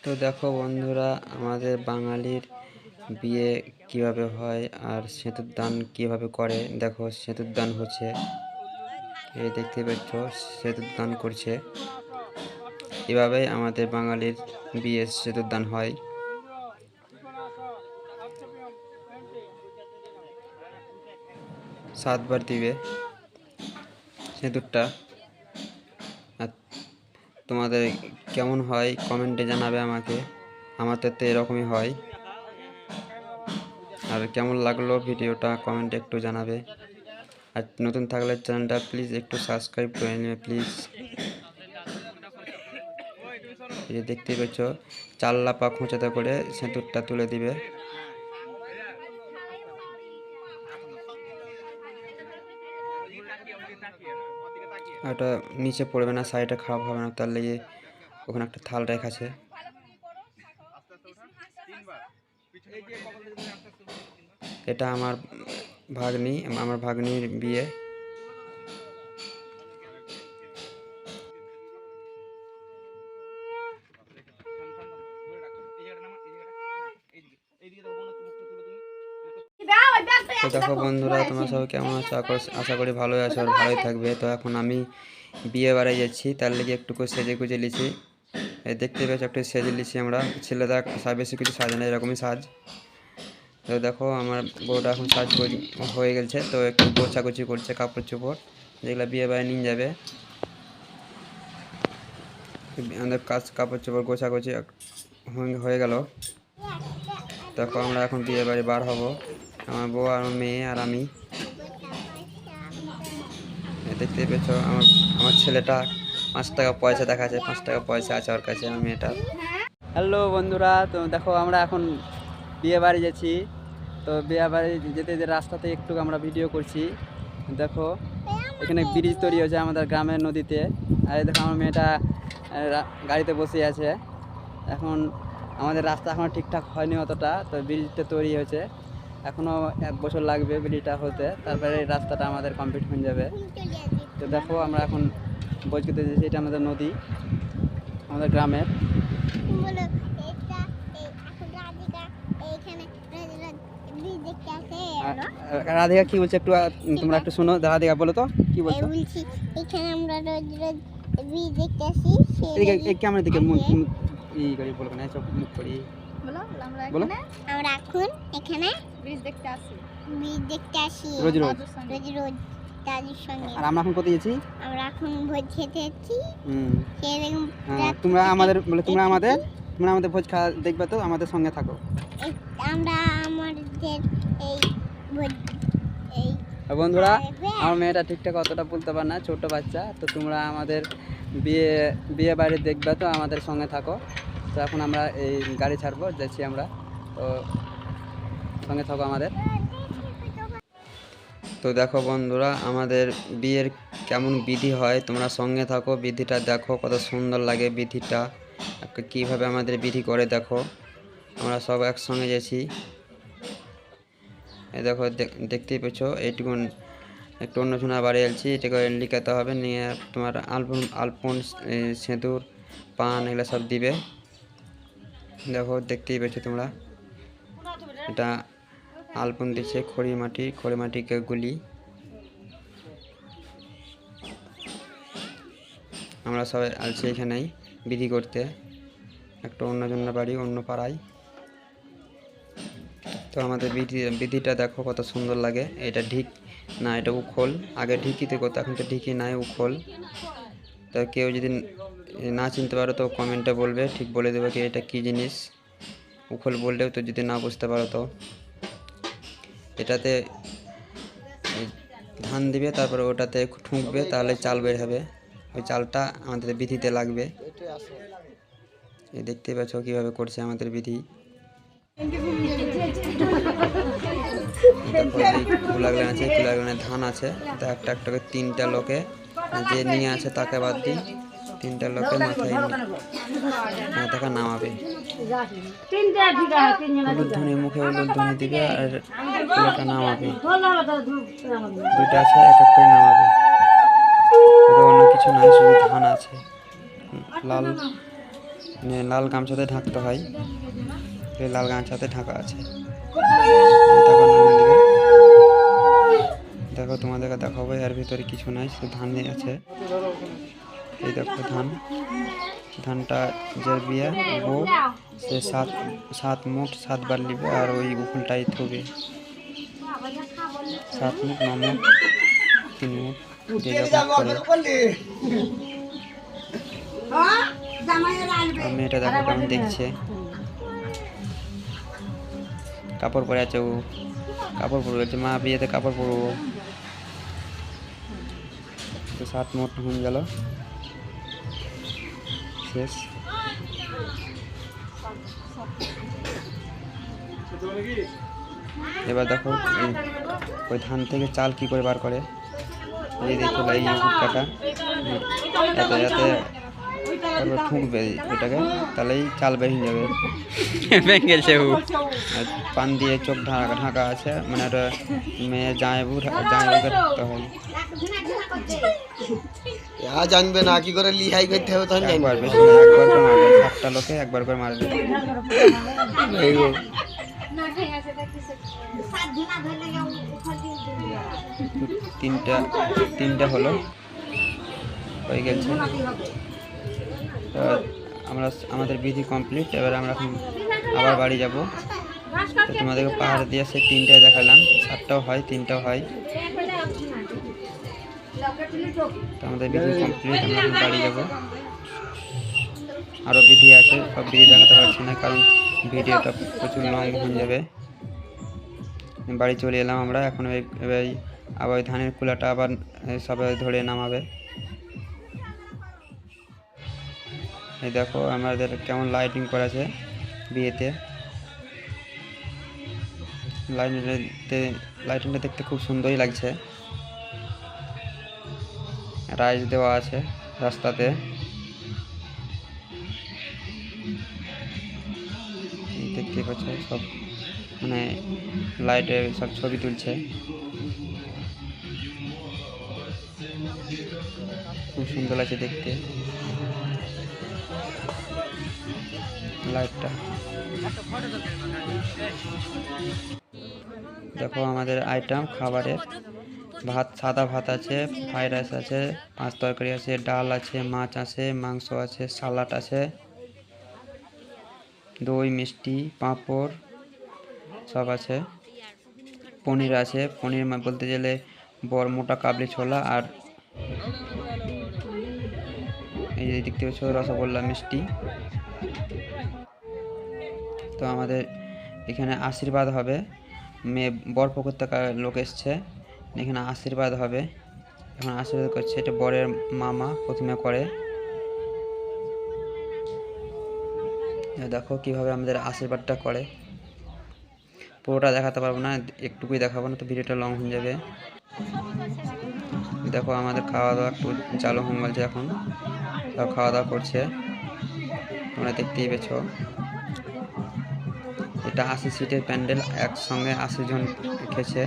তো দেখো বন্ধুরা, আমাদের বাঙালির বিয়ে কিভাবে হয় আর সিঁদুর দান কিভাবে করে। দেখো সিঁদুর দান হচ্ছে, এই দেখতে পাচ্ছ সিঁদুর দান করছে। এভাবেই আমাদের বাঙালির বিয়ে সিঁদুর দান হয়। সাতবার দিবে সিঁদুরটা। আর তোমাদের কেমন হয় কমেন্টে জানাবে আমাকে। আমাদের তো এরকমই হয়। আর কেমন লাগলো ভিডিওটা কমেন্টে একটু জানাবে। আর নতুন থাকলে চ্যানেলটা প্লিজ একটু সাবস্ক্রাইব করে নেবে প্লিজ। এই যে দেখতেই পাচ্ছ চাল্লা পা খোঁচাতে করে সিঁদুরটা তুলে দিবে। ওটা নিচে পড়বে না, সাইডে খারাপ হবে না, তার লেগে ওখানে একটা থাল রেখেছে। এটা আমার ভাগ্নির বিয়ে। তো দেখো বন্ধুরা, তোমরা সবাই কেমন আছো? আশা করি ভালোই আছো আর ভালোই থাকবে। তো এখন আমি বিয়ে বাড়ি যাচ্ছি, তার লেগে একটু সেজে গুজে লিছি। দেখতে পেয়েছো একটু সেজে লিছি আমরা। ছেলেরা বেশি কিছু সাজে না, এরকমই সাজ। তো দেখো আমার বউটা এখন সাজ হয়ে গেছে, তো একটু গোছাগুছি করছে কাপড় চোপড় যেগুলো বিয়ে বাড়ি নিয়ে যাবে। আমাদের কাপড় চোপড় গোছাগুছি হয়ে গেল। দেখো আমরা এখন বিয়ে বাড়ি বার হব, আমার বউ আর মেয়ে আর আমি। দেখতে পেয়েছো আমার ছেলেটা 5 টাকা পয়সা দেখাচ্ছে, 5 টাকা পয়সা আছে ওর কাছে, আমার মেয়েটা। হ্যালো বন্ধুরা, তো দেখো আমরা এখন বিয়ে বাড়ি যাচ্ছি। তো বিয়ে বাড়ি যেতে যে রাস্তাতে একটু আমরা ভিডিও করছি। দেখো এখানে ব্রিজ তৈরি হয়েছে আমাদের গ্রামের নদীতে। আর দেখো আমার মেয়েটা গাড়িতে বসে আছে। এখন আমাদের রাস্তা এখনও ঠিকঠাক হয়নি অতটা, তো ব্রিজটা তৈরি হয়েছে। এখনও 1 বছর লাগবে ব্রিজটা হতে, তারপরে এই রাস্তাটা আমাদের কমপ্লিট হয়ে যাবে। তো দেখো আমরা এখন ভোজ খেতে যাচ্ছি, এটা আমাদের নদী, আমাদের গ্রামের। রাধিকা কি বলছে একটু তোমরা একটু শোনো। রাধিকা বলো তো কি বলছো। বলছি এখানে আমরা রোজ রোজ ব্রিজ দেখতে আসি। এই ক্যামেরা দিকে ই করি বলবো না, সব মুখ করি বলো। আমরা এখন এখানে ব্রিজ দেখতে আসি রোজ রোজ রোজ দাদুর সঙ্গে। আর আমরা এখন কোথায় যাচ্ছি? আমরা এখন ভোজ খেতে যাচ্ছি। তোমরা আমাদের ভোজ খাওয়া দেখবে, তো আমাদের সঙ্গে থাকো। আমরা আমাদের এই বন্ধুরা, আমার মেয়েটা ঠিকঠাক অতটা বলতে পারে না, ছোট বাচ্চা। তো তোমরা আমাদের বিয়ে বাড়ি দেখবে, তো আমাদের সঙ্গে থাকো। তো এখন আমরা এই গাড়ি ছাড়বো, যাচ্ছি আমরা, তো সঙ্গে থাকো আমাদের। তো দেখো বন্ধুরা, আমাদের বিয়ের কেমন বিধি হয়, তোমরা সঙ্গে থাকো, বিধিটা দেখো কত সুন্দর লাগে বিধিটা, কীভাবে আমাদের বিধি করে। দেখো আমরা সব একসঙ্গে যাচ্ছি। এই দেখো দেখতেই পেছো, এইটুকু একটু অন্যজনা বাড়ি যাচ্ছি, এটাকে লিখাতে হবে, নিয়ে তোমার আলপন সিঁদুর পান এগুলো সব দিবে। দেখো দেখতেই পেছো তোমরা, এটা আলপন দিচ্ছে খড়ি মাটিকে গুলি। আমরা সবাই আছি এখানেই বিধি করতে, একটা অন্যজনের বাড়ি অন্য পাড়ায়। তো আমাদের বিধিটা দেখো কত সুন্দর লাগে। এটা ঢিক না, এটা উখল। আগে ঢিকিতে করতো, এখন তো ঢিকি নাই, উখল। তো কেউ যদি না চিনতে পারো তো কমেন্টে বলবে, ঠিক বলে দেবে কি এটা কী জিনিস। উখল বললেও তো যদি না বুঝতে পারো তো। এটাতে ধান দিবে, তারপরে ওটাতে ঠুকবে, তাহলে চাল বের হবে। ওই চালটা আমাদের বিধিতে লাগবে। এই দেখতে পাচ্ছ কীভাবে করছে আমাদের বিধি। কুলাগুলো আছে, কুলাগুলো ধান আছে, তো একটা একটা করে 3টা লোকে যে নিয়ে আছে তাকে বাদ দিই, 3টা লোকে মাথাকে নামাবে। হলুদ ধনে মুখে হলুদ ধনে দিবে আর কুলাটা নামাবে। 2টা আছে, এক এক করে নামাবে। অন্য কিছু নাই, শুধু ধান আছে, লাল মানে লাল গামছাতে ঢাকতে হয়, এই লাল গামছাতে ঢাকা আছে। দেখো তোমাদেরকে দেখাবো, এর ভিতরে কিছু নাই, শুধু ধান আছে। এই দেখো ধানটা যে বিয়ে বউ সে সাত মুঠ 7 বার নিবে, আর ওই উকুলটাই থবে 7 মুঠ 9 মুঠ 3 মুঠ যে যখন করে। আর মেয়েটা দেখো কেমন দেখছে, কাপড় পরে আছে, ও কাপড় পরে আছে, মা বিয়েতে কাপড় পরবো। তো 7 মুঠ হয়ে গেল, শেষ। এবার দেখো ওই ধান থেকে চাল কি করে বার করে, এই দেখো এই গুটকাটা এতে এতে ঠুকবে ওটাকে, তাহলেই চাল বেরিয়ে যাবে। গেছে পান দিয়ে চোখ ঢাকা আছে, মানে ওটা মেয়ে জামাইবুকে ঢাকতে হয়। জানবে না কি করে লিহাই করতে হবে, তখন একবার বেশি না, একবার করে মারবে, 7টা লোকে একবার করে মারবে। তিনটা হলো হয়ে গেছে। আমাদের বিধি কমপ্লিট। এবার আমরা এখন আবার বাড়ি যাব। তো তোমাদেরকে পাহাড় দিয়ে সে 3টায় দেখালাম, 7টাও হয় 3টাও হয়। তো আমাদের বিধি কমপ্লিট, আমরা এখন বাড়ি যাব। আরও বিধি আছে, সব বিধি দেখাতে পারছি না কারণ ভিডিওটা প্রচুর লং হয়ে যাবে। বাড়ি চলে এলাম আমরা। এখন এবার আবার ওই ধানের কুলাটা আবার সবাই ধরে নামাবে। এই দেখো আমাদের কেমন লাইটিং করা আছে বিয়েতে। লাইটিংটা দেখতে খুব সুন্দরই লাগছে। রাইস দেওয়া আছে রাস্তাতে। দেখতে পাচ্ছ সব মানে লাইটের সব ছবি তুলছে, খুব সুন্দর লাগছে দেখতে লাইটটা। দেখো আমাদের আইটেম খাবারের ভাত, সাদা ভাত আছে, ফ্রাইড রাইস আছে, 5 তরকারি আছে, ডাল আছে, মাছ আছে, মাংস আছে, সালাড আছে, দই, মিষ্টি, পাঁপড় সব আছে, পনির আছে। পনির বলতে গেলে বড় মোটা কাবলি ছোলা, আর এই যে দেখতে পাচ্ছ রসগোল্লা, মিষ্টি। তো আমাদের এখানে আশীর্বাদ হবে, মেয়ে বরপক্ষ থেকে লোক এসছে, এখানে আশীর্বাদ হবে। এখন আশীর্বাদ করছে, এটা বরের মামা প্রথমে করে। দেখো কিভাবে আমাদের আশীর্বাদটা করে। পুরোটা দেখাতে পারবো না, একটুকুই দেখাবো, না তো ভিডিওটা লং হয়ে যাবে। দেখো আমাদের খাওয়া দাওয়া একটু চালু হয়ে গেছে, এখন সব খাওয়া দাওয়া করছে, তোমরা দেখতেই পেয়েছ। এটা 80 সিটের প্যান্ডেল, একসঙ্গে 80 জন খেয়েছে।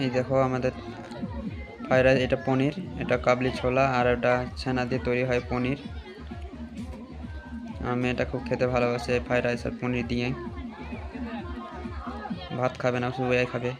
এই দেখো আমাদের ফ্রাইড রাইস, এটা পনির, এটা কাবলি ছোলা, আর এটা ছানা দিয়ে তৈরি হয় পনির। আমার মেয়েটা খুব খেতে ভালোবাসে ফ্রাইড রাইস আর পনির দিয়ে। ভাত খাবে না, শুধু এটাই খাবে।